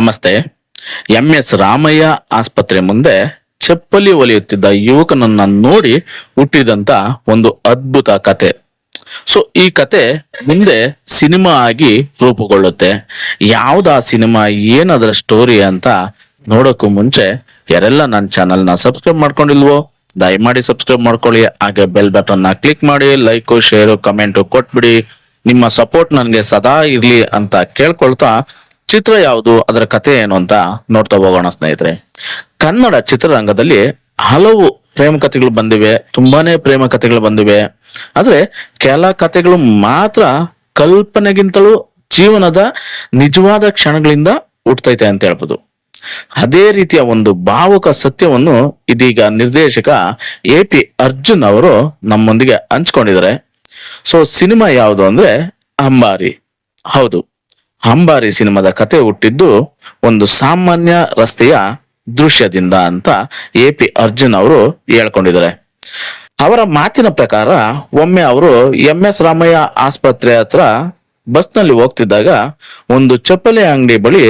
ನಮಸ್ತೆ. MS ರಾಮಯ್ಯ ಆಸ್ಪತ್ರೆ ಮುಂದೆ ಚಪ್ಪಲಿ ಹೊಲಿಯುತ್ತಿದ್ದ ಯುವಕನನ್ನ ನೋಡಿ ಹುಟ್ಟಿದಂತ ಒಂದು ಅದ್ಭುತ ಕತೆ. ಸೊ ಈ ಕತೆ ಮುಂದೆ ಸಿನಿಮಾ ಆಗಿ ರೂಪುಗೊಳ್ಳುತ್ತೆ. ಯಾವ್ದಾ ಸಿನಿಮಾ, ಏನದರ ಸ್ಟೋರಿ ಅಂತ ನೋಡೋಕ್ಕೂ ಮುಂಚೆ ಯಾರೆಲ್ಲ ನನ್ನ ಚಾನಲ್ನ ಸಬ್ಸ್ಕ್ರೈಬ್ ಮಾಡ್ಕೊಂಡಿಲ್ವೋ ದಯಮಾಡಿ ಸಬ್ಸ್ಕ್ರೈಬ್ ಮಾಡ್ಕೊಳ್ಳಿ. ಹಾಗೆ ಬೆಲ್ ಬಟನ್ ನ ಕ್ಲಿಕ್ ಮಾಡಿ, ಲೈಕ್ ಶೇರ್ ಕಮೆಂಟ್ ಕೊಟ್ಬಿಡಿ. ನಿಮ್ಮ ಸಪೋರ್ಟ್ ನನಗೆ ಸದಾ ಇರ್ಲಿ ಅಂತ ಕೇಳ್ಕೊಳ್ತಾ ಚಿತ್ರ ಯಾವುದು, ಅದರ ಕಥೆ ಏನು ಅಂತ ನೋಡ್ತಾ ಹೋಗೋಣ ಸ್ನೇಹಿತರೆ. ಕನ್ನಡ ಚಿತ್ರರಂಗದಲ್ಲಿ ಹಲವು ಪ್ರೇಮ ಕಥೆಗಳು ಬಂದಿವೆ, ತುಂಬಾನೇ ಪ್ರೇಮ ಕಥೆಗಳು ಬಂದಿವೆ. ಆದ್ರೆ ಕೆಲ ಕಥೆಗಳು ಮಾತ್ರ ಕಲ್ಪನೆಗಿಂತಲೂ ಜೀವನದ ನಿಜವಾದ ಕ್ಷಣಗಳಿಂದ ಹುಟ್ಟತೈತೆ ಅಂತ ಹೇಳ್ಬೋದು. ಅದೇ ರೀತಿಯ ಒಂದು ಭಾವುಕ ಸತ್ಯವನ್ನು ಇದೀಗ ನಿರ್ದೇಶಕ AP ಅರ್ಜುನ್ ಅವರು ನಮ್ಮೊಂದಿಗೆ ಹಂಚ್ಕೊಂಡಿದ್ದಾರೆ. ಸೊ ಸಿನಿಮಾ ಯಾವುದು ಅಂದ್ರೆ ಅಂಬಾರಿ. ಹೌದು, ಅಂಬಾರಿ ಸಿನಿಮಾದ ಕತೆ ಹುಟ್ಟಿದ್ದು ಒಂದು ಸಾಮಾನ್ಯ ರಸ್ತೆಯ ದೃಶ್ಯದಿಂದ ಅಂತ AP ಅರ್ಜುನ್ ಅವರು ಹೇಳ್ಕೊಂಡಿದ್ದಾರೆ. ಅವರ ಮಾತಿನ ಪ್ರಕಾರ ಒಮ್ಮೆ ಅವರು MS ರಾಮಯ್ಯ ಆಸ್ಪತ್ರೆ ಹತ್ರ ಬಸ್ ನಲ್ಲಿ ಹೋಗ್ತಿದ್ದಾಗ ಒಂದು ಚಪ್ಪಲಿ ಅಂಗಡಿ ಬಳಿ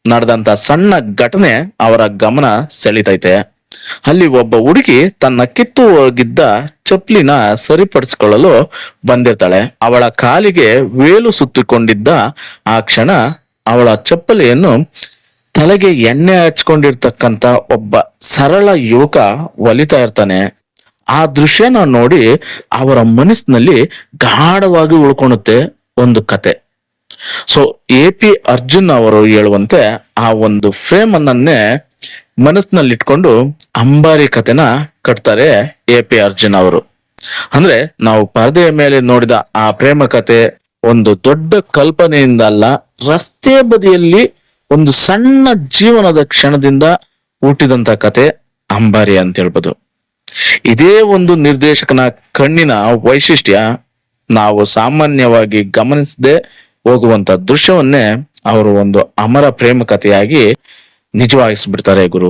ನಡೆದಂತ ಸಣ್ಣ ಘಟನೆ ಅವರ ಗಮನ ಸೆಳಿತೈತೆ. ಅಲ್ಲಿ ಒಬ್ಬ ಹುಡುಗಿ ತನ್ನ ಕಿತ್ತು ಹೋಗಿದ್ದ ಚಪ್ಪಲಿನ ಸರಿಪಡಿಸಿಕೊಳ್ಳಲು ಬಂದಿರ್ತಾಳೆ. ಅವಳ ಕಾಲಿಗೆ ವೇಲು ಸುತ್ತಿಕೊಂಡಿದ್ದ ಆ ಕ್ಷಣ ಅವಳ ಚಪ್ಪಲಿಯನ್ನು ತಲೆಗೆ ಎಣ್ಣೆ ಹಚ್ಕೊಂಡಿರ್ತಕ್ಕಂತ ಒಬ್ಬ ಸರಳ ಯುವಕ ಹೊಲಿತಾ ಇರ್ತಾನೆ. ಆ ದೃಶ್ಯನ ನೋಡಿ ಅವರ ಮನಸ್ಸಿನಲ್ಲಿ ಗಾಢವಾಗಿ ಉಳ್ಕೊಳುತ್ತೆ ಒಂದು ಕತೆ. ಸೊ AP ಅರ್ಜುನ್ ಅವರು ಹೇಳುವಂತೆ ಆ ಒಂದು ಫ್ರೇಮ್ ಅನ್ನನ್ನೇ ಮನಸ್ಸಿನಲ್ಲಿ ಇಟ್ಕೊಂಡು ಅಂಬಾರಿ ಕಥೆನ ಕಟ್ತಾರೆ AP ಅರ್ಜುನ್ ಅವರು. ಅಂದ್ರೆ ನಾವು ಪರದೆಯ ಮೇಲೆ ನೋಡಿದ ಆ ಪ್ರೇಮ ಕಥೆ ಒಂದು ದೊಡ್ಡ ಕಲ್ಪನೆಯಿಂದ ಅಲ್ಲ, ರಸ್ತೆ ಬದಿಯಲ್ಲಿ ಒಂದು ಸಣ್ಣ ಜೀವನದ ಕ್ಷಣದಿಂದ ಹುಟ್ಟಿದಂತ ಕತೆ ಅಂಬಾರಿ ಅಂತ ಹೇಳ್ಬೋದು. ಇದೇ ಒಂದು ನಿರ್ದೇಶಕನ ಕಣ್ಣಿನ ವೈಶಿಷ್ಟ್ಯ. ನಾವು ಸಾಮಾನ್ಯವಾಗಿ ಗಮನಿಸದೆ ಹೋಗುವಂತ ದೃಶ್ಯವನ್ನೇ ಅವರು ಒಂದು ಅಮರ ಪ್ರೇಮ ಕಥೆಯಾಗಿ ನಿಜವಾಗಿಸ್ಬಿಡ್ತಾರೆ ಗುರು,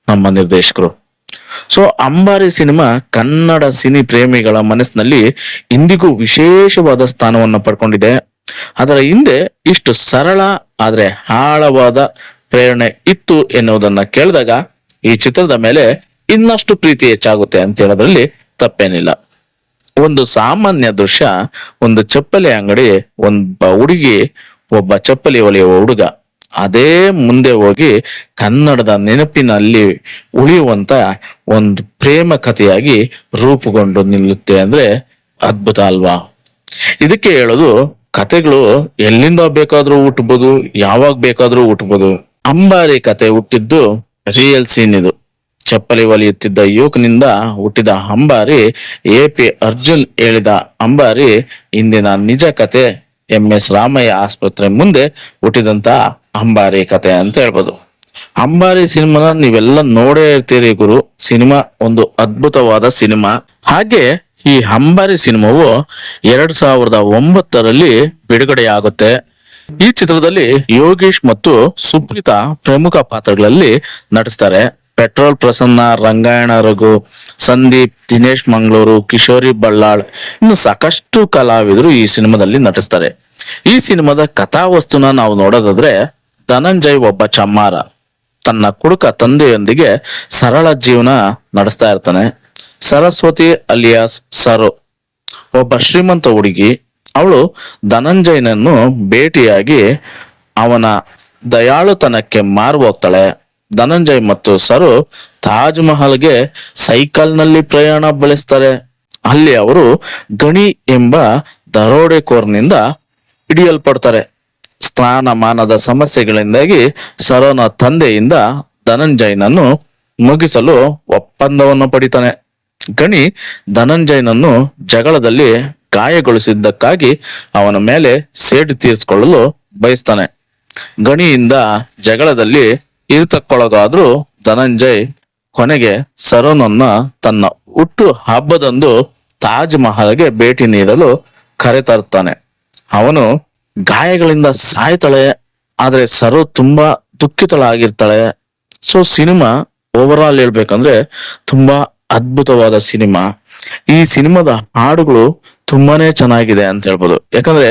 ನಮ್ಮ ನಿರ್ದೇಶಕರು. ಸೊ ಅಂಬಾರಿ ಸಿನಿಮಾ ಕನ್ನಡ ಸಿನಿ ಪ್ರೇಮಿಗಳ ಮನಸ್ಸಿನಲ್ಲಿ ಇಂದಿಗೂ ವಿಶೇಷವಾದ ಸ್ಥಾನವನ್ನು ಪಡ್ಕೊಂಡಿದೆ. ಅದರ ಹಿಂದೆ ಇಷ್ಟು ಸರಳ ಆದ್ರೆ ಆಳವಾದ ಪ್ರೇರಣೆ ಇತ್ತು ಎನ್ನುವುದನ್ನ ಕೇಳಿದಾಗ ಈ ಚಿತ್ರದ ಮೇಲೆ ಇನ್ನಷ್ಟು ಪ್ರೀತಿ ಹೆಚ್ಚಾಗುತ್ತೆ ಅಂತ ಹೇಳೋದ್ರಲ್ಲಿ ತಪ್ಪೇನಿಲ್ಲ. ಒಂದು ಸಾಮಾನ್ಯ ದೃಶ್ಯ, ಒಂದು ಚಪ್ಪಲಿ ಅಂಗಡಿ, ಒಬ್ಬ ಹುಡುಗಿ, ಒಬ್ಬ ಚಪ್ಪಲಿ ಹೊಲಿಯುವ ಹುಡುಗ, ಅದೇ ಮುಂದೆ ಹೋಗಿ ಕನ್ನಡದ ನೆನಪಿನಲ್ಲಿ ಉಳಿಯುವಂತ ಒಂದು ಪ್ರೇಮ ಕಥೆಯಾಗಿ ರೂಪುಗೊಂಡು ನಿಲ್ಲುತ್ತೆ ಅಂದ್ರೆ ಅದ್ಭುತ ಅಲ್ವಾ? ಇದಕ್ಕೆ ಹೇಳೋದು, ಕಥೆಗಳು ಎಲ್ಲಿಂದ ಬೇಕಾದ್ರೂ ಹುಟ್ಟಬಹುದು, ಯಾವಾಗ ಬೇಕಾದ್ರೂ ಹುಟ್ಟಬಹುದು. ಅಂಬಾರಿ ಕತೆ ಹುಟ್ಟಿದ್ದು ರಿಯಲ್ ಸೀನ್ ಇದು. ಚಪ್ಪಲಿ ಹೊಲಿಯುತ್ತಿದ್ದ ಯುವಕನಿಂದ ಹುಟ್ಟಿದ ಅಂಬಾರಿ, AP ಅರ್ಜುನ್ ಹೇಳಿದ ಅಂಬಾರಿ ಇಂದಿನ ನಿಜ ಕತೆ MS ರಾಮಯ್ಯ ಆಸ್ಪತ್ರೆ ಮುಂದೆ ಹುಟ್ಟಿದಂತ ಅಂಬಾರಿ ಕತೆ ಅಂತ ಹೇಳ್ಬೋದು. ಅಂಬಾರಿ ಸಿನಿಮಾನ ನೀವೆಲ್ಲ ನೋಡೇ ಇರ್ತೀರಿ ಗುರು. ಸಿನಿಮಾ ಒಂದು ಅದ್ಭುತವಾದ ಸಿನಿಮಾ. ಹಾಗೆ ಈ ಅಂಬಾರಿ ಸಿನಿಮಾವು 2009ರಲ್ಲಿ ಬಿಡುಗಡೆಯಾಗುತ್ತೆ. ಈ ಚಿತ್ರದಲ್ಲಿ ಯೋಗೀಶ್ ಮತ್ತು ಸುಪ್ರೀತಾ ಪ್ರಮುಖ ಪಾತ್ರಗಳಲ್ಲಿ ನಟಿಸ್ತಾರೆ. ಪೆಟ್ರೋಲ್ ಪ್ರಸನ್ನ, ರಂಗಾಯಣ ರಘು, ಸಂದೀಪ್, ದಿನೇಶ್ ಮಂಗಳೂರು, ಕಿಶೋರಿ ಬಳ್ಳಾಳ್, ಇನ್ನು ಸಾಕಷ್ಟು ಕಲಾವಿದರು ಈ ಸಿನಿಮಾದಲ್ಲಿ ನಟಿಸ್ತಾರೆ. ಈ ಸಿನಿಮಾದ ಕಥಾವಸ್ತುನ ನಾವು ನೋಡೋದಾದ್ರೆ, ಧನಂಜಯ್ ಒಬ್ಬ ಚಮ್ಮಾರ, ತನ್ನ ಕುಡುಕ ತಂದೆಯೊಂದಿಗೆ ಸರಳ ಜೀವನ ನಡೆಸ್ತಾ ಇರ್ತಾನೆ. ಸರಸ್ವತಿ ಅಲಿಯಾಸ್ ಸರೋ ಒಬ್ಬ ಶ್ರೀಮಂತ ಹುಡುಗಿ. ಅವಳು ಧನಂಜಯನನ್ನು ಭೇಟಿಯಾಗಿ ಅವನ ದಯಾಳುತನಕ್ಕೆ ಮಾರು ಹೋಗ್ತಾಳೆ. ಧನಂಜಯ್ ಮತ್ತು ಸರು ತಾಜ್ ಮಹಲ್ಗೆ ಸೈಕಲ್ ನಲ್ಲಿ ಪ್ರಯಾಣ ಬೆಳೆಸ್ತಾರೆ. ಅಲ್ಲಿ ಅವರು ಗಣಿ ಎಂಬ ದರೋಡೆಕೋರ್ನಿಂದ ಹಿಡಿಯಲ್ಪಡ್ತಾರೆ. ಸ್ಥಾನಮಾನದ ಸಮಸ್ಯೆಗಳಿಂದಾಗಿ ಸರೋನ ತಂದೆಯಿಂದ ಧನಂಜಯನನ್ನು ಮುಗಿಸಲು ಒಪ್ಪಂದವನ್ನು ಪಡಿತಾನೆ. ಗಣಿ ಧನಂಜಯನನ್ನು ಜಗಳದಲ್ಲಿ ಗಾಯಗೊಳಿಸಿದ್ದಕ್ಕಾಗಿ ಅವನ ಮೇಲೆ ಸೇಡು ತೀರಿಸಿಕೊಳ್ಳಲು ಬಯಸ್ತಾನೆ. ಗಣಿಯಿಂದ ಜಗಳದಲ್ಲಿ ಇರುತಕ್ಕೊಳಗಾದ್ರೂ ಧನಂಜಯ್ ಕೊನೆಗೆ ಸರೋನನ್ನ ತನ್ನ ಹುಟ್ಟು ಹಬ್ಬದಂದು ತಾಜ್ ಮಹಲ್ಗೆ ಭೇಟಿ ನೀಡಲು ಕರೆತರುತ್ತಾನೆ. ಅವನು ಗಾಯಗಳಿಂದ ಸಾಯ್ತಾಳೆ, ಆದ್ರೆ ಸರೋ ತುಂಬಾ ದುಃಖಿತಳಾಗಿರ್ತಾಳೆ. ಸೊ ಸಿನಿಮಾ ಓವರ್ ಆಲ್ ಹೇಳ್ಬೇಕಂದ್ರೆ ತುಂಬಾ ಅದ್ಭುತವಾದ ಸಿನಿಮಾ. ಈ ಸಿನಿಮಾದ ಹಾಡುಗಳು ತುಂಬಾನೇ ಚೆನ್ನಾಗಿದೆ ಅಂತ ಹೇಳ್ಬೋದು. ಯಾಕಂದ್ರೆ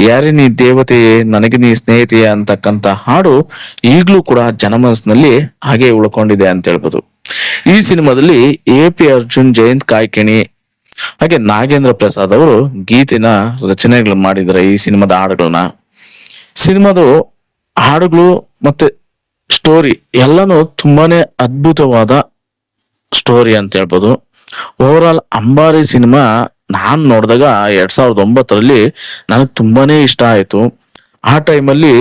ಯಾರೇ ನೀ ದೇವತೆಯೇ ನನಗೆ ನೀ ಸ್ನೇಹಿತೆಯೇ ಅಂತಕ್ಕಂತ ಹಾಡು ಈಗ್ಲೂ ಕೂಡ ಜನಮನಸ್ಸಿನಲ್ಲಿ ಹಾಗೆ ಉಳ್ಕೊಂಡಿದೆ ಅಂತ ಹೇಳ್ಬೋದು. ಈ ಸಿನಿಮಾದಲ್ಲಿ A.P. ಅರ್ಜುನ್, ಜಯಂತ್ ಕಾಯ್ಕಿಣಿ ಹಾಗೆ ನಾಗೇಂದ್ರ ಪ್ರಸಾದ್ ಅವರು ಗೀತೆನ ರಚನೆಗಳು ಮಾಡಿದ್ದಾರೆ ಈ ಸಿನಿಮಾದ ಹಾಡುಗಳನ್ನ. ಸಿನಿಮಾದ ಹಾಡುಗಳು ಮತ್ತೆ ಸ್ಟೋರಿ ಎಲ್ಲಾನು ತುಂಬಾನೇ ಅದ್ಭುತವಾದ ಸ್ಟೋರಿ ಅಂತ ಹೇಳ್ಬೋದು. ಓವರ್ ಆಲ್ ಅಂಬಾರಿ ಸಿನಿಮಾ ನಾನ್ ನೋಡಿದಾಗ 2009ರಲ್ಲಿ ನನಗೆ ತುಂಬಾನೇ ಇಷ್ಟ ಆಯ್ತು. ಆ ಟೈಮಲ್ಲಿ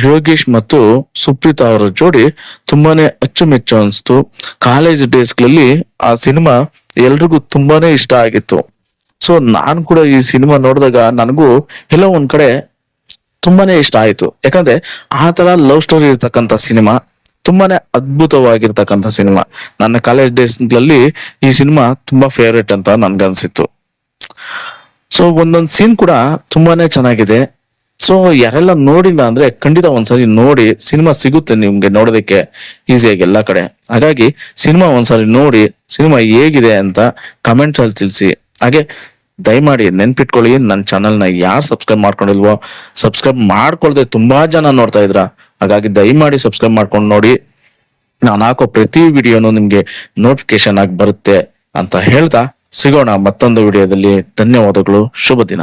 ಯೋಗೇಶ್ ಮತ್ತು ಸುಪ್ರೀತಾ ಅವರ ಜೋಡಿ ತುಂಬಾನೇ ಅಚ್ಚುಮೆಚ್ಚು ಅನಿಸ್ತು. ಕಾಲೇಜ್ ಡೇಸ್ಗಳಲ್ಲಿ ಆ ಸಿನಿಮಾ ಎಲ್ರಿಗೂ ತುಂಬಾನೇ ಇಷ್ಟ ಆಗಿತ್ತು. ಸೊ ನಾನ್ ಕೂಡ ಈ ಸಿನಿಮಾ ನೋಡಿದಾಗ ನನಗೂ ಎಲ್ಲೋ ಒಂದ್ ಕಡೆ ತುಂಬಾನೇ ಇಷ್ಟ ಆಯ್ತು. ಯಾಕಂದ್ರೆ ಆ ತರ ಲವ್ ಸ್ಟೋರಿ ಇರ್ತಕ್ಕಂಥ ಸಿನಿಮಾ, ತುಂಬಾನೇ ಅದ್ಭುತವಾಗಿರ್ತಕ್ಕಂಥ ಸಿನಿಮಾ. ನನ್ನ ಕಾಲೇಜ್ ಡೇಸ್ಗಳಲ್ಲಿ ಈ ಸಿನಿಮಾ ತುಂಬಾ ಫೇವ್ರೇಟ್ ಅಂತ ನನ್ಗನ್ಸಿತ್ತು. ಸೊ ಒಂದೊಂದ್ ಸೀನ್ ಕೂಡ ತುಂಬಾನೇ ಚೆನ್ನಾಗಿದೆ. ಸೊ ಯಾರೆಲ್ಲ ನೋಡಿಲ್ಲ ಅಂದ್ರೆ ಖಂಡಿತ ಒಂದ್ಸರಿ ನೋಡಿ. ಸಿನಿಮಾ ಸಿಗುತ್ತೆ ನಿಮ್ಗೆ ನೋಡೋದಕ್ಕೆ ಈಸಿಯಾಗಿ ಎಲ್ಲಾ ಕಡೆ. ಹಾಗಾಗಿ ಸಿನಿಮಾ ಒಂದ್ಸರಿ ನೋಡಿ, ಸಿನಿಮಾ ಹೇಗಿದೆ ಅಂತ ಕಮೆಂಟ್ಸ್ ಅಲ್ಲಿ ತಿಳಿಸಿ. ಹಾಗೆ ದಯಮಾಡಿ ನೆನ್ಪಿಟ್ಕೊಳ್ಳಿ, ನನ್ನ ಚಾನಲ್ನ ಯಾರು ಸಬ್ಸ್ಕ್ರೈಬ್ ಮಾಡ್ಕೊಂಡಿಲ್ವೋ, ಸಬ್ಸ್ಕ್ರೈಬ್ ಮಾಡ್ಕೊಳ್ದೆ ತುಂಬಾ ಜನ ನೋಡ್ತಾ ಇದ್ರ. ಹಾಗಾಗಿ ದಯಮಾಡಿ ಸಬ್ಸ್ಕ್ರೈಬ್ ಮಾಡ್ಕೊಂಡು ನೋಡಿ. ನಾನು ಹಾಕೋ ಪ್ರತಿ ವಿಡಿಯೋನು ನಿಮ್ಗೆ ನೋಟಿಫಿಕೇಶನ್ ಆಗಿ ಬರುತ್ತೆ ಅಂತ ಹೇಳ್ತಾ ಸಿಗೋಣ ಮತ್ತೊಂದು ವಿಡಿಯೋದಲ್ಲಿ. ಧನ್ಯವಾದಗಳು, ಶುಭ ದಿನ.